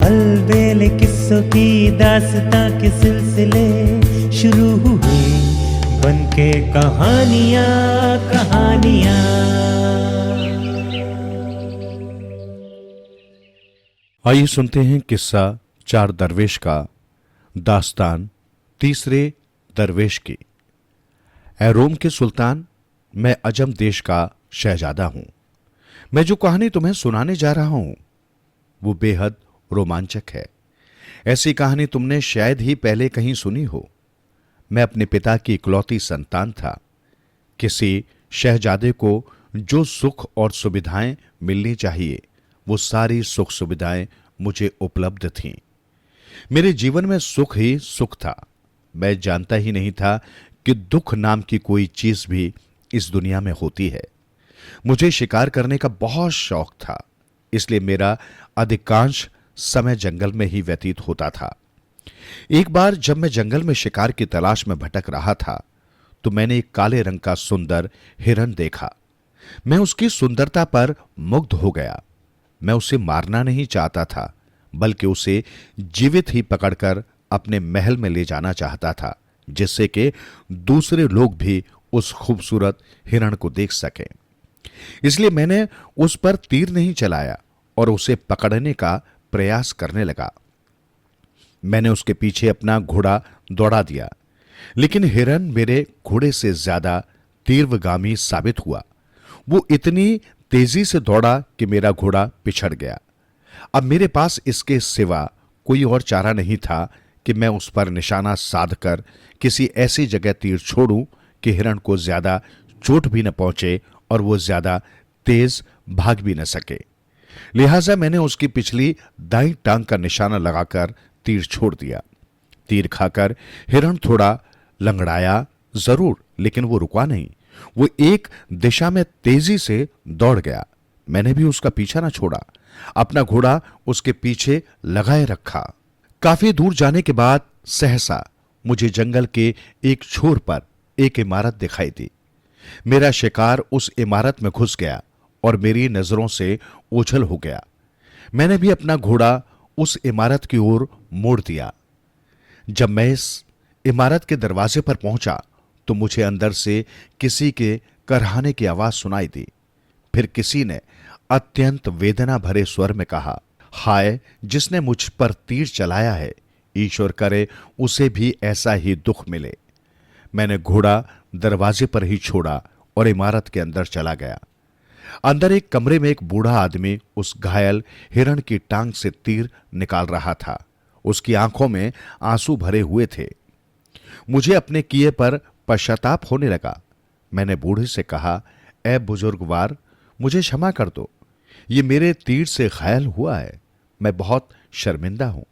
अलबेले किस्सों की दास्तां के सिलसिले शुरू हुए, बनके कहानियां कहानियां। आइए सुनते हैं किस्सा चार दरवेश का, दास्तान तीसरे दरवेश की। ऐ रोम के सुल्तान, मैं अजम देश का शहजादा हूं। मैं जो कहानी तुम्हें सुनाने जा रहा हूं वो बेहद रोमांचक है। ऐसी कहानी तुमने शायद ही पहले कहीं सुनी हो। मैं अपने पिता की इकलौती संतान था। किसी शहजादे को जो सुख और सुविधाएं मिलनी चाहिए वो सारी सुख सुविधाएं मुझे उपलब्ध थीं। मेरे जीवन में सुख ही सुख था। मैं जानता ही नहीं था कि दुख नाम की कोई चीज भी इस दुनिया में होती है। मुझे शिकार करने का बहुत शौक था, इसलिए मेरा अधिकांश समय जंगल में ही व्यतीत होता था। एक बार जब मैं जंगल में शिकार की तलाश में भटक रहा था तो मैंने एक काले रंग का सुंदर हिरण देखा। मैं उसकी सुंदरता पर मुग्ध हो गया। मैं उसे मारना नहीं चाहता था, बल्कि उसे जीवित ही पकड़कर अपने महल में ले जाना चाहता था, जिससे कि दूसरे लोग भी उस खूबसूरत हिरण को देख सकें। इसलिए मैंने उस पर तीर नहीं चलाया और उसे पकड़ने का प्रयास करने लगा। मैंने उसके पीछे अपना घोड़ा दौड़ा दिया, लेकिन हिरण मेरे घोड़े से ज्यादा तीव्रगामी साबित हुआ। वो इतनी तेजी से दौड़ा कि मेरा घोड़ा पिछड़ गया। अब मेरे पास इसके सिवा कोई और चारा नहीं था कि मैं उस पर निशाना साधकर किसी ऐसी जगह तीर छोड़ूं कि हिरण को ज्यादा चोट भी न पहुंचे और वो ज्यादा तेज भाग भी न सके। लिहाजा मैंने उसकी पिछली दाईं टांग का निशाना लगाकर तीर छोड़ दिया। तीर खाकर हिरण थोड़ा लंगड़ाया जरूर, लेकिन वो रुका नहीं। वो एक दिशा में तेजी से दौड़ गया। मैंने भी उसका पीछा न छोड़ा, अपना घोड़ा उसके पीछे लगाए रखा। काफी दूर जाने के बाद सहसा मुझे जंगल के एक छोर पर एक इमारत दिखाई दी। मेरा शिकार उस इमारत में घुस गया और मेरी नजरों से ओझल हो गया। मैंने भी अपना घोड़ा उस इमारत की ओर मोड़ दिया। जब मैं इस इमारत के दरवाजे पर पहुंचा तो मुझे अंदर से किसी के करहाने की आवाज सुनाई दी। फिर किसी ने अत्यंत वेदना भरे स्वर में कहा, हाय, जिसने मुझ पर तीर चलाया है, ईश्वर करे उसे भी ऐसा ही दुख मिले। मैंने घोड़ा दरवाजे पर ही छोड़ा और इमारत के अंदर चला गया। अंदर एक कमरे में एक बूढ़ा आदमी उस घायल हिरण की टांग से तीर निकाल रहा था। उसकी आंखों में आंसू भरे हुए थे। मुझे अपने किए पर पश्चाताप होने लगा। मैंने बूढ़े से कहा, ऐ बुजुर्गवार, मुझे क्षमा कर दो। ये मेरे तीर से घायल हुआ है। मैं बहुत शर्मिंदा हूं।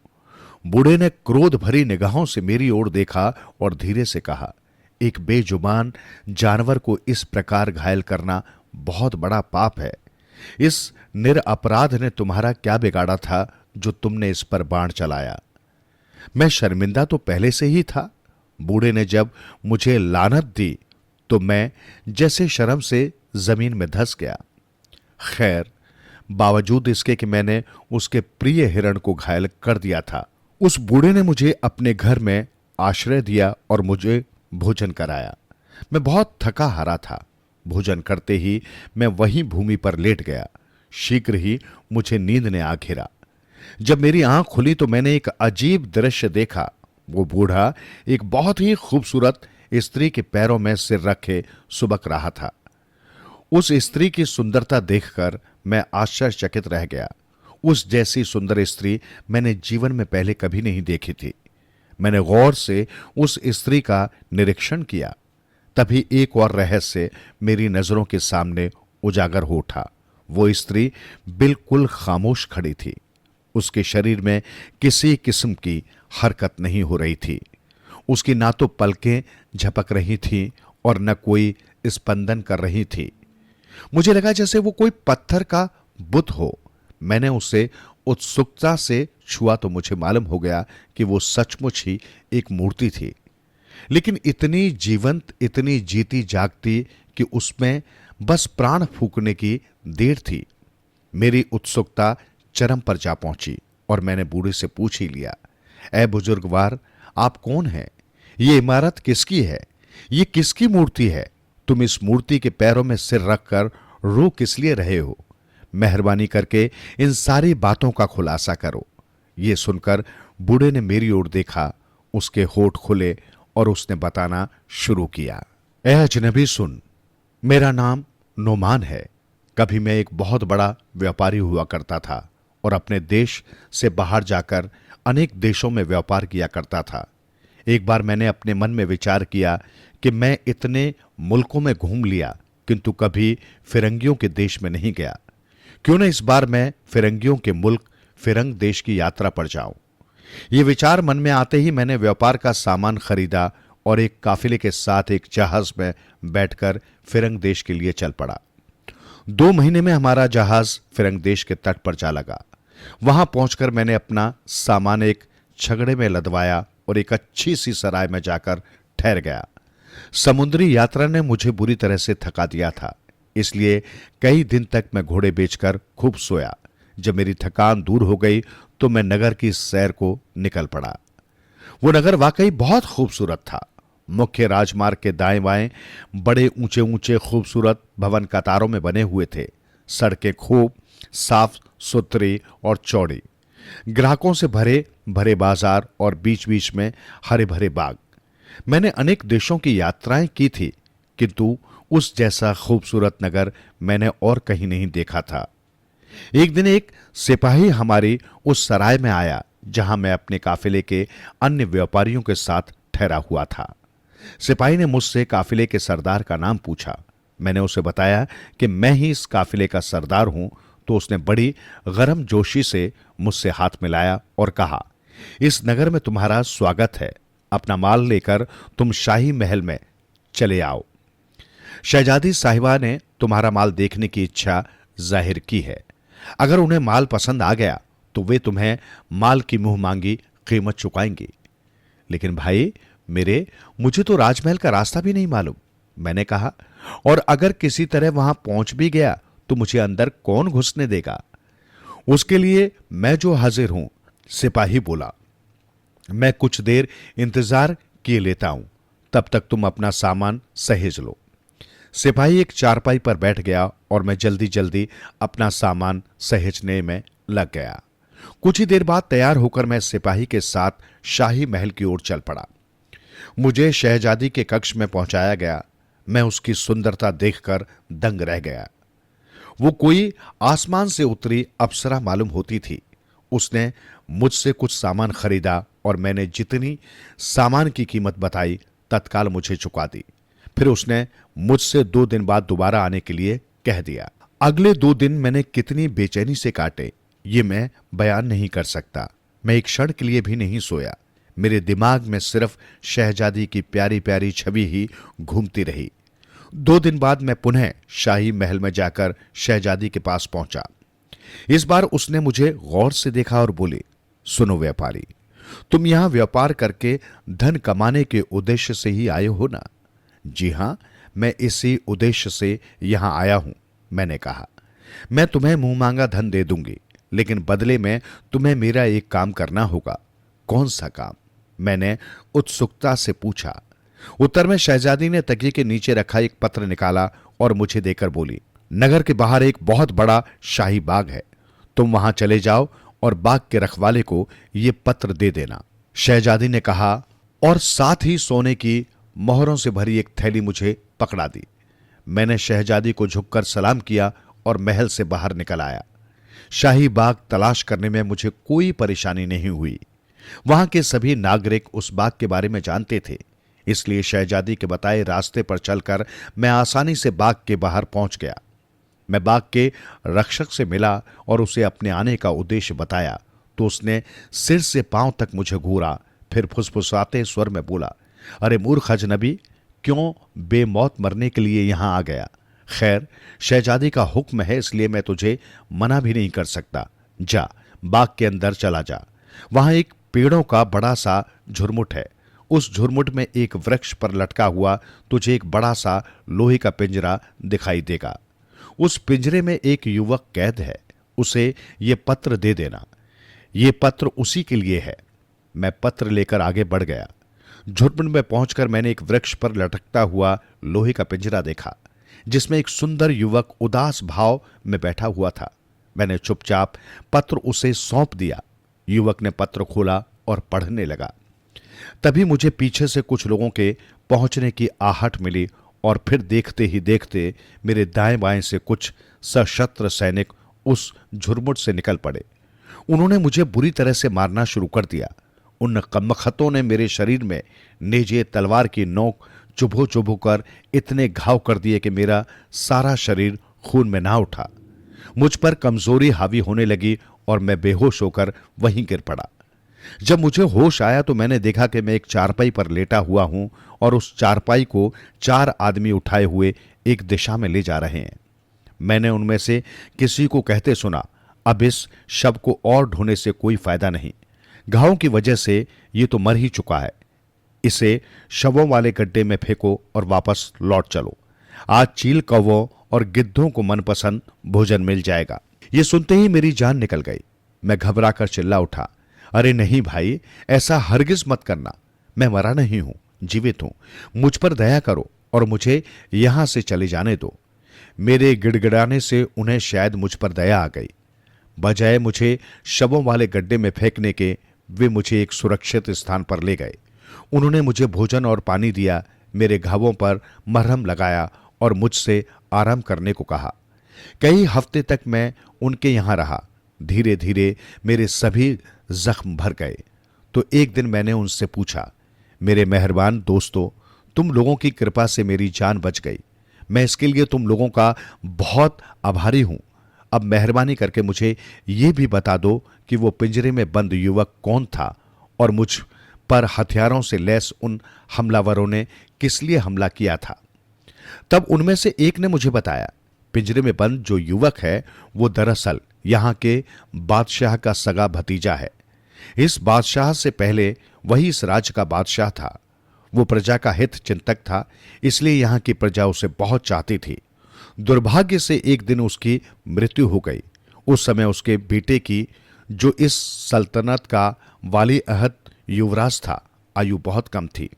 बूढ़े ने क्रोध भरी निगाहों से मेरी ओर देखा और धीरे से कहा, एक बेजुबान जानवर को इस प्रकार घायल करना बहुत बड़ा पाप है। इस निरपराध ने तुम्हारा क्या बिगाड़ा था जो तुमने इस पर बाण चलाया? मैं शर्मिंदा तो पहले से ही था। बूढ़े ने जब मुझे लानत दी तो मैं जैसे शर्म से जमीन में धंस गया। खैर, बावजूद इसके कि मैंने उसके प्रिय हिरण को घायल कर दिया था, उस बूढ़े ने मुझे अपने घर में आश्रय दिया और मुझे भोजन कराया। मैं बहुत थका हारा था। भोजन करते ही मैं वहीं भूमि पर लेट गया। शीघ्र ही मुझे नींद ने आ घेरा। जब मेरी आंख खुली तो मैंने एक अजीब दृश्य देखा। वो बूढ़ा एक बहुत ही खूबसूरत स्त्री के पैरों में सिर रखे सुबक रहा था। उस स्त्री की सुंदरता देखकर मैं आश्चर्यचकित रह गया। उस जैसी सुंदर स्त्री मैंने जीवन में पहले कभी नहीं देखी थी। मैंने गौर से उस स्त्री का निरीक्षण किया। तभी एक और रहस्य मेरी नजरों के सामने उजागर हो उठा। वो स्त्री बिल्कुल खामोश खड़ी थी। उसके शरीर में किसी किस्म की हरकत नहीं हो रही थी। उसकी ना तो पलकें झपक रही थीं और न कोई स्पंदन कर रही थी। मुझे लगा जैसे वो कोई पत्थर का बुत हो। मैंने उसे उत्सुकता से छुआ तो मुझे मालूम हो गया कि वो सचमुच ही एक मूर्ति थी, लेकिन इतनी जीवंत, इतनी जीती जागती कि उसमें बस प्राण फूंकने की देर थी। मेरी उत्सुकता चरम पर जा पहुंची। और मैंने बूढ़े से पूछ ही लिया, ए बुजुर्गवार, आप कौन हैं? ये इमारत किसकी है? ये किसकी मूर्ति है? तुम इस मूर्ति के पैरों में सिर रखकर रो किस लिए रहे हो? मेहरबानी करके इन सारी बातों का खुलासा करो। ये सुनकर बूढ़े ने मेरी ओर देखा, उसके होठ खुले और उसने बताना शुरू किया, ए अजनबी सुन, मेरा नाम नोमान है। कभी मैं एक बहुत बड़ा व्यापारी हुआ करता था और अपने देश से बाहर जाकर अनेक देशों में व्यापार किया करता था। एक बार मैंने अपने मन में विचार किया कि मैं इतने मुल्कों में घूम लिया किंतु कभी फिरंगियों के देश में नहीं गया। क्यों न इस बार मैं फिरंगियों के मुल्क फिरंग देश की यात्रा पर जाऊं। ये विचार मन में आते ही मैंने व्यापार का सामान खरीदा और एक काफिले के साथ एक जहाज में बैठकर फिरंग देश के लिए चल पड़ा। 2 महीने में हमारा जहाज फिरंग देश के तट पर जा लगा। वहां पहुंचकर मैंने अपना सामान एक छगड़े में लदवाया और एक अच्छी सी सराय में जाकर ठहर गया। समुद्री यात्रा ने मुझे बुरी तरह से थका दिया था, इसलिए कई दिन तक मैं घोड़े बेचकर खूब सोया। जब मेरी थकान दूर हो गई तो मैं नगर की सैर को निकल पड़ा। वो नगर वाकई बहुत खूबसूरत था। मुख्य राजमार्ग के दाएं बाएं बड़े ऊंचे ऊंचे खूबसूरत भवन कतारों में बने हुए थे। सड़कें खूब साफ सुथरी और चौड़ी, ग्राहकों से भरे भरे बाजार और बीच बीच में हरे भरे बाग। मैंने अनेक देशों की यात्राएं की थी किंतु उस जैसा खूबसूरत नगर मैंने और कहीं नहीं देखा था। एक दिन एक सिपाही हमारी उस सराय में आया जहां मैं अपने काफिले के अन्य व्यापारियों के साथ ठहरा हुआ था। सिपाही ने मुझसे काफिले के सरदार का नाम पूछा। मैंने उसे बताया कि मैं ही इस काफिले का सरदार हूं तो उसने बड़ी गरम जोशी से मुझसे हाथ मिलाया और कहा, इस नगर में तुम्हारा स्वागत है। अपना माल लेकर तुम शाही महल में चले आओ। शहजादी साहिबा ने तुम्हारा माल देखने की इच्छा जाहिर की है। अगर उन्हें माल पसंद आ गया तो वे तुम्हें माल की मुंह मांगी कीमत चुकाएंगी। लेकिन भाई मेरे, मुझे तो राजमहल का रास्ता भी नहीं मालूम, मैंने कहा, और अगर किसी तरह वहां पहुंच भी गया तो मुझे अंदर कौन घुसने देगा? उसके लिए मैं जो हाजिर हूं, सिपाही बोला। मैं कुछ देर इंतजार किए लेता हूं, तब तक तुम अपना सामान सहेज लो। सिपाही एक चारपाई पर बैठ गया और मैं जल्दी जल्दी अपना सामान सहेजने में लग गया। कुछ ही देर बाद तैयार होकर मैं सिपाही के साथ शाही महल की ओर चल पड़ा। मुझे शहजादी के कक्ष में पहुंचाया गया। मैं उसकी सुंदरता देखकर दंग रह गया। वो कोई आसमान से उतरी अप्सरा मालूम होती थी। उसने मुझसे कुछ सामान खरीदा और मैंने जितनी सामान की कीमत बताई तत्काल मुझे चुका दी। फिर उसने मुझसे 2 दिन बाद दोबारा आने के लिए कह दिया। अगले 2 दिन मैंने कितनी बेचैनी से काटे ये मैं बयान नहीं कर सकता। मैं एक क्षण के लिए भी नहीं सोया। मेरे दिमाग में सिर्फ शहजादी की प्यारी प्यारी छवि ही घूमती रही। 2 दिन बाद मैं पुनः शाही महल में जाकर शहजादी के पास पहुंचा। इस बार उसने मुझे गौर से देखा और बोली, सुनो व्यापारी, तुम यहां व्यापार करके धन कमाने के उद्देश्य से ही आए हो ना? जी हां, मैं इसी उद्देश्य से यहां आया हूं, मैंने कहा। मैं तुम्हें मुंह मांगा धन दे दूंगी, लेकिन बदले में तुम्हें मेरा एक काम करना होगा। कौन सा काम? मैंने उत्सुकता से पूछा। उत्तर में शहजादी ने तकिए के नीचे रखा एक पत्र निकाला और मुझे देकर बोली, नगर के बाहर एक बहुत बड़ा शाही बाग है। तुम वहां चले जाओ और बाग के रखवाले को यह पत्र दे देना। शहजादी ने कहा और साथ ही सोने की मोहरों से भरी एक थैली मुझे पकड़ा दी। मैंने शहजादी को झुककर सलाम किया और महल से बाहर निकल आया। शाही बाग तलाश करने में मुझे कोई परेशानी नहीं हुई। वहां के सभी नागरिक उस बाग के बारे में जानते थे, इसलिए शहजादी के बताए रास्ते पर चलकर मैं आसानी से बाग के बाहर पहुंच गया। मैं बाग के रक्षक से मिला और उसे अपने आने का उद्देश्य बताया तो उसने सिर से पांव तक मुझे घूरा, फिर फुसफुसाते स्वर में बोला, अरे मूर्ख अजनबी, क्यों बेमौत मरने के लिए यहां आ गया? खैर, शहजादी का हुक्म है इसलिए मैं तुझे मना भी नहीं कर सकता। जा, बाग के अंदर चला जा। वहां एक पेड़ों का बड़ा सा झुरमुट है। उस झुरमुट में एक वृक्ष पर लटका हुआ तुझे एक बड़ा सा लोहे का पिंजरा दिखाई देगा। उस पिंजरे में एक युवक कैद है। उसे ये पत्र दे देना। ये पत्र उसी के लिए है। मैं पत्र लेकर आगे बढ़ गया। झुरमुट में पहुंचकर मैंने एक वृक्ष पर लटकता हुआ लोहे का पिंजरा देखा, जिसमें एक सुंदर युवक उदास भाव में बैठा हुआ था। मैंने चुपचाप पत्र उसे सौंप दिया। युवक ने पत्र खोला और पढ़ने लगा। तभी मुझे पीछे से कुछ लोगों के पहुंचने की आहट मिली और फिर देखते ही देखते मेरे दाएं बाएं से कुछ सशस्त्र सैनिक उस झुरमुट से निकल पड़े। उन्होंने मुझे बुरी तरह से मारना शुरू कर दिया। उन कमबख्तों ने मेरे शरीर में नेजे तलवार की नोक चुभो चुभो कर इतने घाव कर दिए कि मेरा सारा शरीर खून में ना उठा। मुझ पर कमजोरी हावी होने लगी और मैं बेहोश होकर वहीं गिर पड़ा। जब मुझे होश आया तो मैंने देखा कि मैं एक चारपाई पर लेटा हुआ हूं और उस चारपाई को 4 आदमी उठाए हुए एक दिशा में ले जा रहे हैं। मैंने उनमें से किसी को कहते सुना, अब इस शव को और ढोने से कोई फायदा नहीं। घावों की वजह से ये तो मर ही चुका है। इसे शवों वाले गड्ढे में फेंको और वापस लौट चलो। आज चील कौवों और गिद्धों को मनपसंद भोजन मिल जाएगा। ये सुनते ही मेरी जान निकल गई। मैं घबराकर चिल्ला उठा, अरे नहीं भाई, ऐसा हरगिज मत करना। मैं मरा नहीं हूं, जीवित हूं। मुझ पर दया करो और मुझे यहां से चले जाने दो। मेरे गिड़गिड़ाने से उन्हें शायद मुझ पर दया आ गई। बजाय मुझे शवों वाले गड्ढे में फेंकने के, वे मुझे एक सुरक्षित स्थान पर ले गए। उन्होंने मुझे भोजन और पानी दिया, मेरे घावों पर मरहम लगाया और मुझसे आराम करने को कहा। कई हफ्ते तक मैं उनके यहां रहा। धीरे धीरे मेरे सभी जख्म भर गए। तो एक दिन मैंने उनसे पूछा, मेरे मेहरबान दोस्तों, तुम लोगों की कृपा से मेरी जान बच गई। मैं इसके लिए तुम लोगों का बहुत आभारी हूं। अब मेहरबानी करके मुझे यह भी बता दो कि वो पिंजरे में बंद युवक कौन था और मुझ पर हथियारों से लैस उन हमलावरों ने किस लिए हमला किया था। तब उनमें से एक ने मुझे बताया, पिंजरे में बंद जो युवक है वो दरअसल यहां के बादशाह का सगा भतीजा है। इस बादशाह से पहले वही इस राज्य का बादशाह था। वो प्रजा का हित चिंतक था, इसलिए यहां की प्रजा उसे बहुत चाहती थी। दुर्भाग्य से एक दिन उसकी मृत्यु हो गई। उस समय उसके बेटे की, जो इस सल्तनत का वाली अहद युवराज था, आयु बहुत कम थी।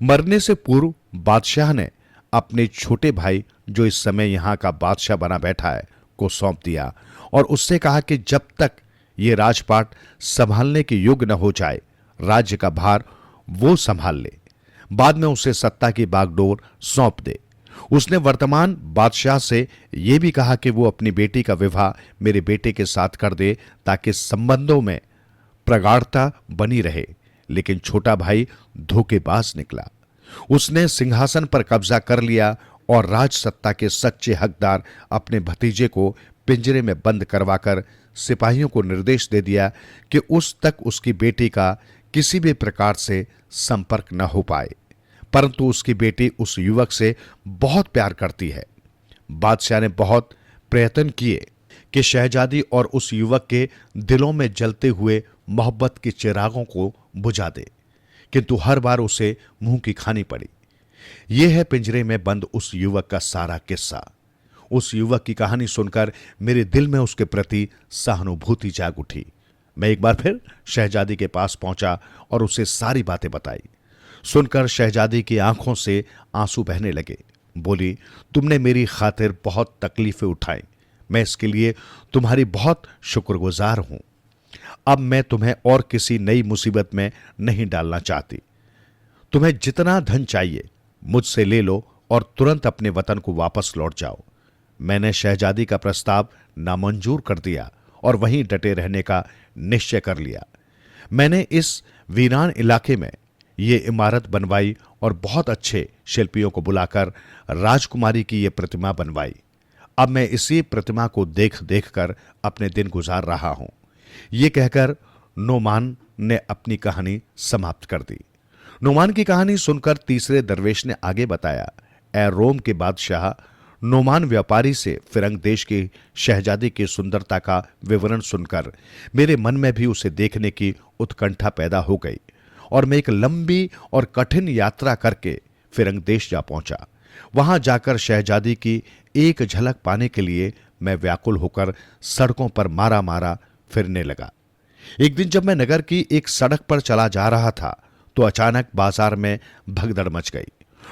मरने से पूर्व बादशाह ने अपने छोटे भाई, जो इस समय यहां का बादशाह बना बैठा है, को सौंप दिया और उससे कहा कि जब तक ये राजपाट संभालने के योग्य न हो जाए, राज्य का भार वो संभाल ले। बाद में उसे सत्ता की बागडोर सौंप दे। उसने वर्तमान बादशाह से यह भी कहा कि वो अपनी बेटी का विवाह मेरे बेटे के साथ कर दे, ताकि संबंधों में प्रगाढ़ता बनी रहे। लेकिन छोटा भाई धोखेबाज निकला। उसने सिंहासन पर कब्जा कर लिया और राज सत्ता के सच्चे हकदार अपने भतीजे को पिंजरे में बंद करवाकर सिपाहियों को निर्देश दे दिया कि उस तक उसकी बेटी का किसी भी प्रकार से संपर्क न हो पाए। परंतु उसकी बेटी उस युवक से बहुत प्यार करती है। बादशाह ने बहुत प्रयत्न किए कि शहजादी और उस युवक के दिलों में जलते हुए मोहब्बत के चिरागों को बुझा दे, किंतु हर बार उसे मुंह की खानी पड़ी। यह है पिंजरे में बंद उस युवक का सारा किस्सा। उस युवक की कहानी सुनकर मेरे दिल में उसके प्रति सहानुभूति जाग उठी। मैं एक बार फिर शहजादी के पास पहुंचा और उसे सारी बातें बताई। सुनकर शहजादी की आंखों से आंसू बहने लगे। बोली, तुमने मेरी खातिर बहुत तकलीफें उठाई। मैं इसके लिए तुम्हारी बहुत शुक्रगुजार हूं। अब मैं तुम्हें और किसी नई मुसीबत में नहीं डालना चाहती। तुम्हें जितना धन चाहिए मुझसे ले लो और तुरंत अपने वतन को वापस लौट जाओ। मैंने शहजादी का प्रस्ताव नामंजूर कर दिया और वहीं डटे रहने का निश्चय कर लिया। मैंने इस वीरान इलाके में ये इमारत बनवाई और बहुत अच्छे शिल्पियों को बुलाकर राजकुमारी की ये प्रतिमा बनवाई। अब मैं इसी प्रतिमा को देख देख कर अपने दिन गुजार रहा हूं। ये कहकर नोमान ने अपनी कहानी समाप्त कर दी। नोमान की कहानी सुनकर तीसरे दरवेश ने आगे बताया, ए रोम के बादशाह, नोमान व्यापारी से फिरंग देश की शहजादी की सुंदरता का विवरण सुनकर मेरे मन में भी उसे देखने की उत्कंठा पैदा हो गई और मैं एक लंबी और कठिन यात्रा करके फिरंग देश जा पहुंचा। वहां जाकर शहजादी की एक झलक पाने के लिए मैं व्याकुल होकर सड़कों पर मारा मारा फिरने लगा। एक दिन जब मैं नगर की एक सड़क पर चला जा रहा था तो अचानक बाजार में भगदड़ मच गई।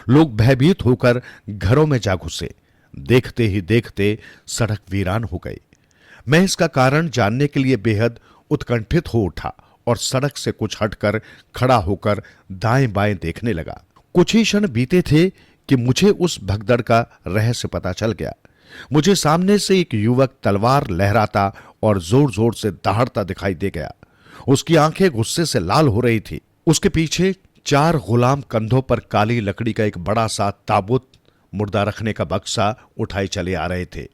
लोग भयभीत होकर घरों में जा घुसे। देखते ही देखते सड़क वीरान हो गई। मैं इसका कारण जानने के लिए बेहद उत्कंठित हो उठा और सड़क से कुछ हटकर खड़ा होकर दाएं बाएं देखने लगा। कुछ ही क्षण बीते थे कि मुझे उस भगदड़ का रहस्य पता चल गया। मुझे सामने से एक युवक तलवार लहराता और जोर जोर से दहाड़ता दिखाई दे गया। उसकी आंखें गुस्से से लाल हो रही थी। उसके पीछे 4 गुलाम कंधों पर काली लकड़ी का एक बड़ा सा ताबूत, मुर्दा रखने का बक्सा उठाए चले आ रहे थे।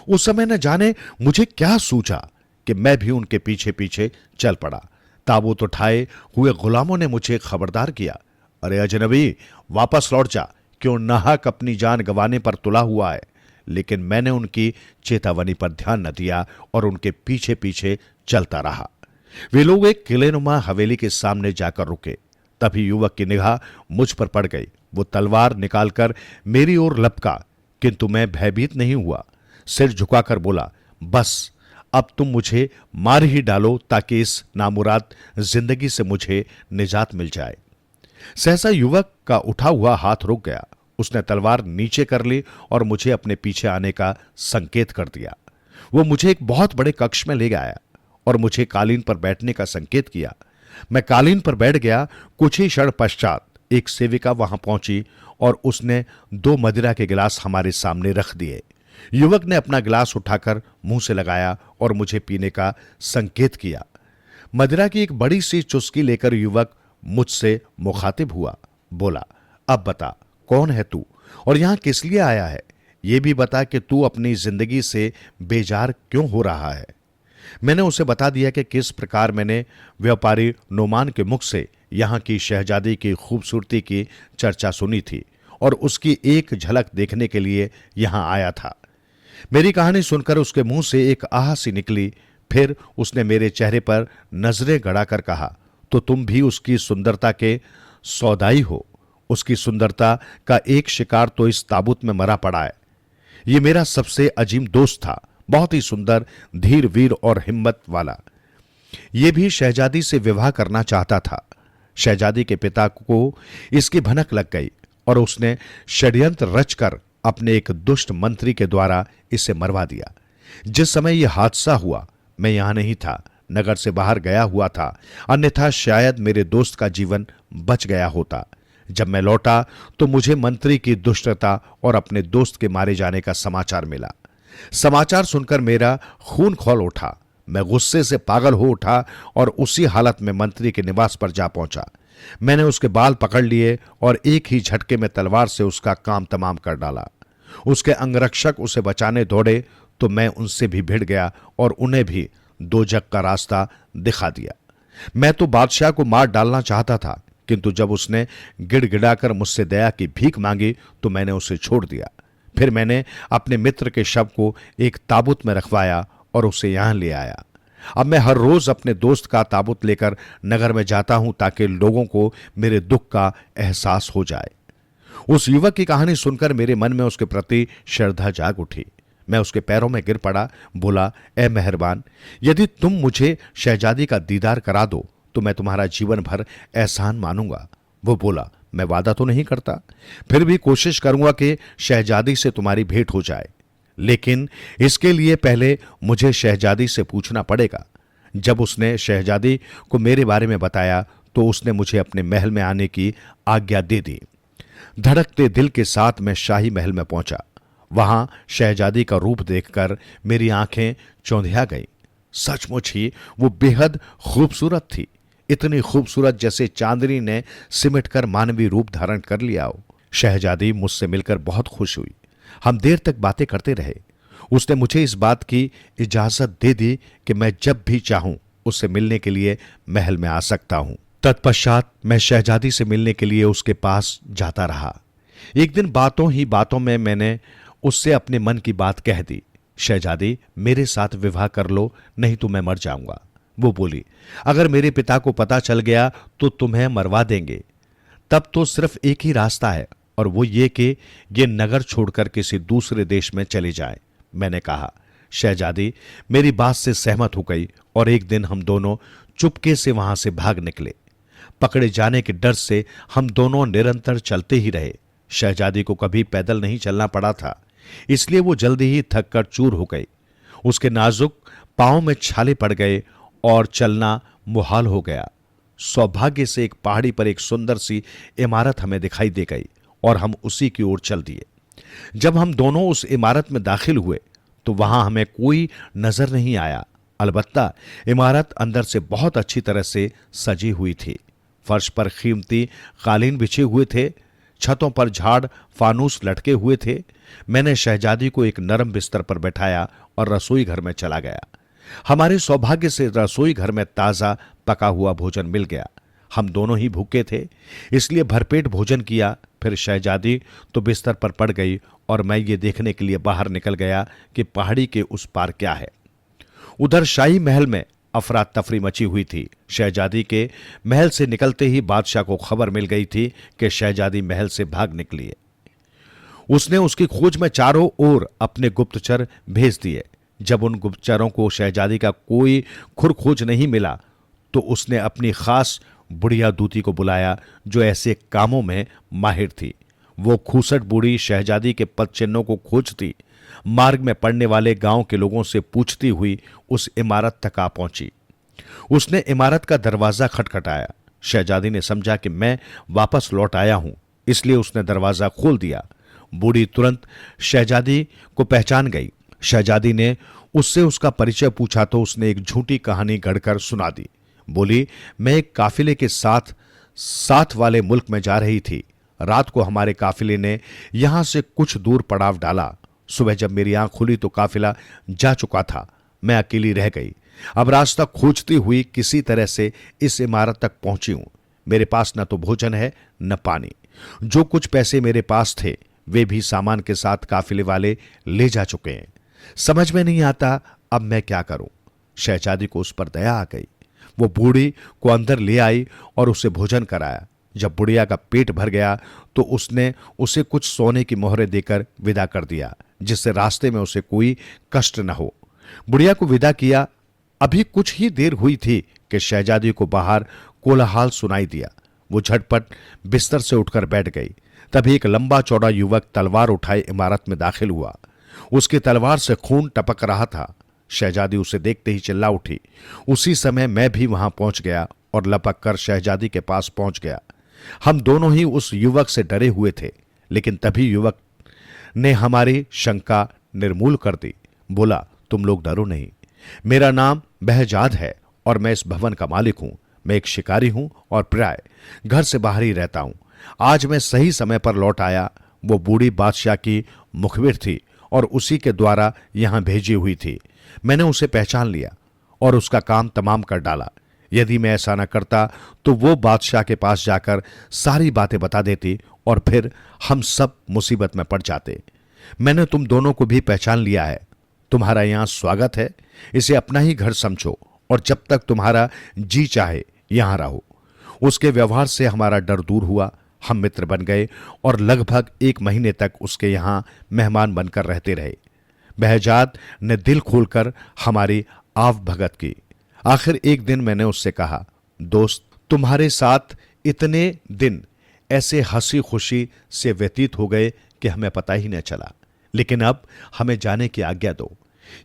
उस समय न जाने मुझे क्या सूझा कि मैं भी उनके पीछे पीछे चल पड़ा। ताबूत उठाए हुए गुलामों ने मुझे खबरदार किया, अरे अजनबी, वापस लौट जा, क्यों नाहक अपनी जान गंवाने पर तुला हुआ है। लेकिन मैंने उनकी चेतावनी पर ध्यान न दिया और उनके पीछे पीछे चलता रहा। वे लोग एक किलेनुमा हवेली के सामने जाकर रुके। तभी युवक की निगाह मुझ पर पड़ गई। वो तलवार निकालकर मेरी ओर लपका, किंतु मैं भयभीत नहीं हुआ। सिर झुकाकर बोला, बस अब तुम मुझे मार ही डालो ताकि इस नामुराद जिंदगी से मुझे निजात मिल जाए। सहसा युवक का उठा हुआ हाथ रुक गया। उसने तलवार नीचे कर ली और मुझे अपने पीछे आने का संकेत कर दिया। वो मुझे एक बहुत बड़े कक्ष में ले गया और मुझे कालीन पर बैठने का संकेत किया। मैं कालीन पर बैठ गया। कुछ ही क्षण पश्चात एक सेविका वहां पहुंची और उसने 2 मदिरा के गिलास हमारे सामने रख दिए। युवक ने अपना गिलास उठाकर मुंह से लगाया और मुझे पीने का संकेत किया। मदिरा की एक बड़ी सी चुस्की लेकर युवक मुझसे मुखातिब हुआ। बोला, अब बता, कौन है तू और यहां किस लिए आया है? यह भी बता कि तू अपनी जिंदगी से बेजार क्यों हो रहा है। मैंने उसे बता दिया कि किस प्रकार मैंने व्यापारी नोमान के मुख से यहां की शहजादी की खूबसूरती की चर्चा सुनी थी और उसकी एक झलक देखने के लिए यहां आया था। मेरी कहानी सुनकर उसके मुंह से एक आह सी निकली। फिर उसने मेरे चेहरे पर नजरें गड़ाकर कहा, तो तुम भी उसकी सुंदरता के सौदाई हो। उसकी सुंदरता का एक शिकार तो इस ताबूत में मरा पड़ा है। यह मेरा सबसे अजीम दोस्त था, बहुत ही सुंदर, धीर, वीर और हिम्मत वाला। यह भी शहजादी से विवाह करना चाहता था। शहजादी के पिता को इसकी भनक लग गई और उसने षड्यंत्र रचकर अपने एक दुष्ट मंत्री के द्वारा इसे मरवा दिया। जिस समय यह हादसा हुआ मैं यहां नहीं था, नगर से बाहर गया हुआ था, अन्यथा शायद मेरे दोस्त का जीवन बच गया होता। जब मैं लौटा तो मुझे मंत्री की दुष्टता और अपने दोस्त के मारे जाने का समाचार मिला। समाचार सुनकर मेरा खून खौल उठा। मैं गुस्से से पागल हो उठा और उसी हालत में मंत्री के निवास पर जा पहुंचा। मैंने उसके बाल पकड़ लिए और एक ही झटके में तलवार से उसका काम तमाम कर डाला। उसके अंगरक्षक उसे बचाने दौड़े तो मैं उनसे भी भिड़ गया और उन्हें भी दोजख का रास्ता दिखा दिया। मैं तो बादशाह को मार डालना चाहता था, किंतु जब उसने गिड़गिड़ाकर मुझसे दया की भीख मांगी तो मैंने उसे छोड़ दिया। फिर मैंने अपने मित्र के शव को एक ताबूत में रखवाया और उसे यहां ले आया। अब मैं हर रोज अपने दोस्त का ताबूत लेकर नगर में जाता हूं ताकि लोगों को मेरे दुख का एहसास हो जाए। उस युवक की कहानी सुनकर मेरे मन में उसके प्रति श्रद्धा जाग उठी। मैं उसके पैरों में गिर पड़ा। बोला, ए मेहरबान, यदि तुम मुझे शहजादी का दीदार करा दो तो मैं तुम्हारा जीवन भर एहसान मानूंगा। वो बोला, मैं वादा तो नहीं करता, फिर भी कोशिश करूंगा कि शहजादी से तुम्हारी भेंट हो जाए, लेकिन इसके लिए पहले मुझे शहजादी से पूछना पड़ेगा। जब उसने शहजादी को मेरे बारे में बताया तो उसने मुझे अपने महल में आने की आज्ञा दे दी। धड़कते दिल के साथ मैं शाही महल में पहुंचा। वहां शहजादी का रूप देखकर मेरी आंखें चौंधिया गई। सचमुच ही वो बेहद खूबसूरत थी, इतनी खूबसूरत जैसे चांदनी ने सिमट कर मानवीय रूप धारण कर लिया हो। शहजादी मुझसे मिलकर बहुत खुश हुई। हम देर तक बातें करते रहे। उसने मुझे इस बात की इजाजत दे दी कि मैं जब भी चाहूं उससे मिलने के लिए महल में आ सकता हूं। तत्पश्चात मैं शहजादी से मिलने के लिए उसके पास जाता रहा। एक दिन बातों ही बातों में मैंने उससे अपने मन की बात कह दी। शहजादी, मेरे साथ विवाह कर लो, नहीं तो मैं मर जाऊंगा। वो बोली, अगर मेरे पिता को पता चल गया तो तुम्हें मरवा देंगे। तब तो सिर्फ एक ही रास्ता है और वो ये कि ये नगर छोड़कर किसी दूसरे देश में चले जाएं। मैंने कहा। शहजादी मेरी बात से सहमत हो गई और एक दिन हम दोनों चुपके से वहां से भाग निकले। पकड़े जाने के डर से हम दोनों निरंतर चलते ही रहे। शहजादी को कभी पैदल नहीं चलना पड़ा था, इसलिए वो जल्दी ही थक कर चूर हो गई। उसके नाजुक पांव में छाले पड़ गए और चलना मुहाल हो गया। सौभाग्य से एक पहाड़ी पर एक सुंदर सी इमारत हमें दिखाई दे गई और हम उसी की ओर चल दिए। जब हम दोनों उस इमारत में दाखिल हुए तो वहां हमें कोई नजर नहीं आया। अलबत्ता इमारत अंदर से बहुत अच्छी तरह से सजी हुई थी। फर्श पर कीमती कालीन बिछे हुए थे, छतों पर झाड़ फानूस लटके हुए थे। मैंने शहजादी को एक नरम बिस्तर पर बैठाया और रसोई घर में चला गया। हमारे सौभाग्य से रसोई घर में ताजा पका हुआ भोजन मिल गया। हम दोनों ही भूखे थे, इसलिए भरपेट भोजन किया। फिर शहजादी तो बिस्तर पर पड़ गई और मैं ये देखने के लिए बाहर निकल गया कि पहाड़ी के उस पार क्या है। उधर शाही महल में अफरा तफरी मची हुई थी। शहजादी के महल से निकलते ही बादशाह को खबर मिल गई थी कि शहजादी महल से भाग निकली है। उसने उसकी खोज में चारों ओर अपने गुप्तचर भेज दिए। जब उन गुप्तचरों को शहजादी का कोई खुर खोज नहीं मिला तो उसने अपनी खास बुढ़िया दूती को बुलाया जो ऐसे कामों में माहिर थी। वो खूसट बूढ़ी शहजादी के पद चिन्हों को खोजती, मार्ग में पड़ने वाले गांव के लोगों से पूछती हुई उस इमारत तक आ पहुंची। उसने इमारत का दरवाजा खटखटाया। शहजादी ने समझा कि मैं वापस लौट आया हूं, इसलिए उसने दरवाजा खोल दिया। बूढ़ी तुरंत शहजादी को पहचान गई। शहजादी ने उससे उसका परिचय पूछा तो उसने एक झूठी कहानी गढ़कर सुना दी। बोली, मैं एक काफिले के साथ वाले मुल्क में जा रही थी। रात को हमारे काफिले ने यहां से कुछ दूर पड़ाव डाला। सुबह जब मेरी आंख खुली तो काफिला जा चुका था। मैं अकेली रह गई। अब रास्ता खोजती हुई किसी तरह से इस इमारत तक पहुंची हूं। मेरे पास न तो भोजन है न पानी। जो कुछ पैसे मेरे पास थे वे भी सामान के साथ काफिले वाले ले जा चुके हैं। समझ में नहीं आता अब मैं क्या करूं। शहजादी को उस पर दया आ गई। वो बूढ़ी को अंदर ले आई और उसे भोजन कराया। जब बुढ़िया का पेट भर गया तो उसने उसे कुछ सोने की मोहरें देकर विदा कर दिया, जिससे रास्ते में उसे कोई कष्ट न हो। बुढ़िया को विदा किया। अभी कुछ ही देर हुई थी कि शहजादी को बाहर कोलाहल सुनाई दिया। वो झटपट बिस्तर से उठकर बैठ गई। तभी एक लंबा चौड़ा युवक तलवार उठाए इमारत में दाखिल हुआ। उसकी तलवार से खून टपक रहा था। शहजादी उसे देखते ही चिल्ला उठी। उसी समय मैं भी वहां पहुंच गया और लपक कर शहजादी के पास पहुंच गया। हम दोनों ही उस युवक से डरे हुए थे, लेकिन तभी युवक ने हमारी शंका निर्मूल कर दी। बोला, तुम लोग डरो नहीं। मेरा नाम बहजाद है और मैं इस भवन का मालिक हूं। मैं एक शिकारी हूं और प्राय घर से बाहर ही रहता हूं। आज मैं सही समय पर लौट आया। वो बूढ़ी बादशाह की मुखबिर थी और उसी के द्वारा यहां भेजी हुई थी। मैंने उसे पहचान लिया और उसका काम तमाम कर डाला। यदि मैं ऐसा न करता तो वो बादशाह के पास जाकर सारी बातें बता देती और फिर हम सब मुसीबत में पड़ जाते। मैंने तुम दोनों को भी पहचान लिया है। तुम्हारा यहां स्वागत है। इसे अपना ही घर समझो और जब तक तुम्हारा जी चाहे यहां रहो। उसके व्यवहार से हमारा डर दूर हुआ। हम मित्र बन गए और लगभग 1 महीने तक उसके यहां मेहमान बनकर रहते रहे। बहजाद ने दिल खोलकर हमारी आव भगत की। आखिर एक दिन मैंने उससे कहा, दोस्त, तुम्हारे साथ इतने दिन ऐसे हंसी खुशी से व्यतीत हो गए कि हमें पता ही न चला, लेकिन अब हमें जाने की आज्ञा दो।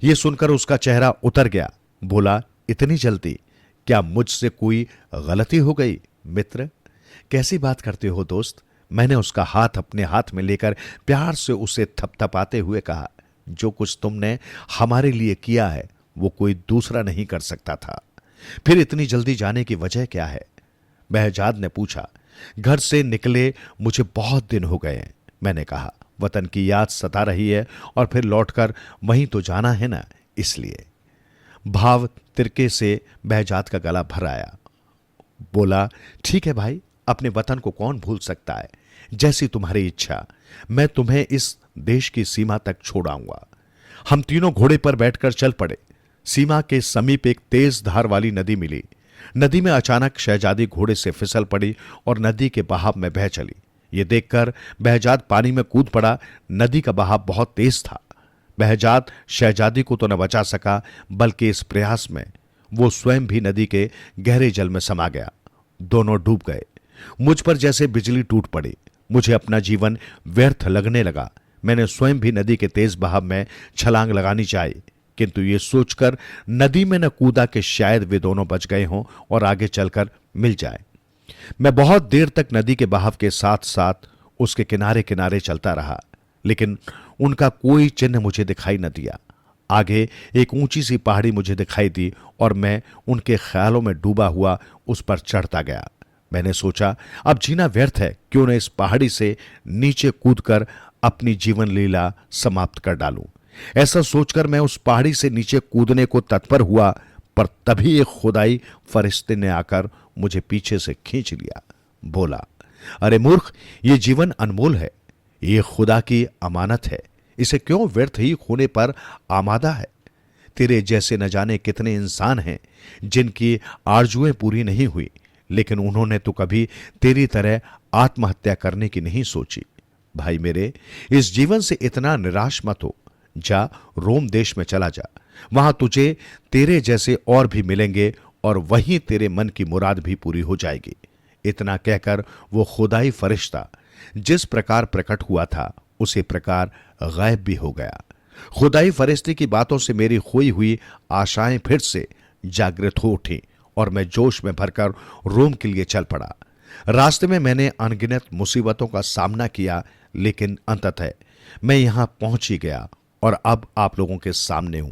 यह सुनकर उसका चेहरा उतर गया। बोला, इतनी जल्दी? क्या मुझसे कोई गलती हो गई? मित्र, कैसी बात करते हो दोस्त? मैंने उसका हाथ अपने हाथ में लेकर प्यार से उसे थपथपाते हुए कहा, जो कुछ तुमने हमारे लिए किया है वो कोई दूसरा नहीं कर सकता था। फिर इतनी जल्दी जाने की वजह क्या है? बहजाद ने पूछा। घर से निकले मुझे बहुत दिन हो गए हैं। मैंने कहा, वतन की याद सता रही है और फिर लौटकर वहीं तो जाना है ना, इसलिए। भाव तिरके से बहजाद का गला भर आया। बोला, ठीक है भाई, अपने वतन को कौन भूल सकता है। जैसी तुम्हारी इच्छा। मैं तुम्हें इस देश की सीमा तक छोड़ाऊंगा। हम तीनों घोड़े पर बैठकर चल पड़े। सीमा के समीप एक तेज धार वाली नदी मिली। नदी में अचानक शहजादी घोड़े से फिसल पड़ी और नदी के बहाव में बह चली। ये देखकर बहजाद पानी में कूद पड़ा। नदी का बहाव बहुत तेज था। बहजाद शहजादी को तो न बचा सका, बल्कि इस प्रयास में वो स्वयं भी नदी के गहरे जल में समा गया। दोनों डूब गए। मुझ पर जैसे बिजली टूट पड़ी। मुझे अपना जीवन व्यर्थ लगने लगा। मैंने स्वयं भी नदी के तेज बहाव में छलांग लगानी चाहिए, किंतु ये सोचकर नदी में न कूदा कि शायद वे दोनों बच गए हों और आगे चलकर मिल जाए। मैं बहुत देर तक नदी के बहाव के साथ साथ उसके किनारे किनारे चलता रहा, लेकिन उनका कोई चिन्ह मुझे दिखाई न दिया। आगे एक ऊंची सी पहाड़ी मुझे दिखाई दी और मैं उनके ख्यालों में डूबा हुआ उस पर चढ़ता गया। मैंने सोचा, अब जीना व्यर्थ है, क्यों न इस पहाड़ी से नीचे कूदकर अपनी जीवन लीला समाप्त कर डालूं। ऐसा सोचकर मैं उस पहाड़ी से नीचे कूदने को तत्पर हुआ, पर तभी एक खुदाई फरिश्ते ने आकर मुझे पीछे से खींच लिया। बोला, अरे मूर्ख, ये जीवन अनमोल है, ये खुदा की अमानत है, इसे क्यों व्यर्थ ही खोने पर आमादा है। तेरे जैसे न जाने कितने इंसान हैं जिनकी आरजुएं पूरी नहीं हुई, लेकिन उन्होंने तो कभी तेरी तरह आत्महत्या करने की नहीं सोची। भाई मेरे, इस जीवन से इतना निराश मत हो। जा, रोम देश में चला जा, वहां तुझे तेरे जैसे और भी मिलेंगे और वहीं तेरे मन की मुराद भी पूरी हो जाएगी। इतना कहकर वो खुदाई फरिश्ता जिस प्रकार प्रकट हुआ था उसी प्रकार गायब भी हो गया। खुदाई फरिश्ते की बातों से मेरी खोई हुई आशाएं फिर से जागृत हो उठी और मैं जोश में भरकर रोम के लिए चल पड़ा। रास्ते में मैंने अनगिनत मुसीबतों का सामना किया, लेकिन अंततः मैं यहां पहुंच ही गया और अब आप लोगों के सामने हूं।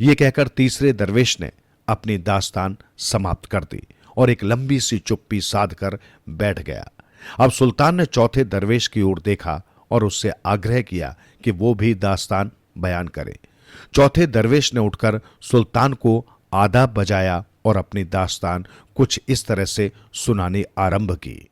यह कहकर तीसरे दरवेश ने अपनी दास्तान समाप्त कर दी और एक लंबी सी चुप्पी साध कर बैठ गया। अब सुल्तान ने चौथे दरवेश की ओर देखा और उससे आग्रह किया कि वो भी दास्तान बयान करे। चौथे दरवेश ने उठकर सुल्तान को आदाब बजाया और अपनी दास्तान कुछ इस तरह से सुनानी आरंभ की।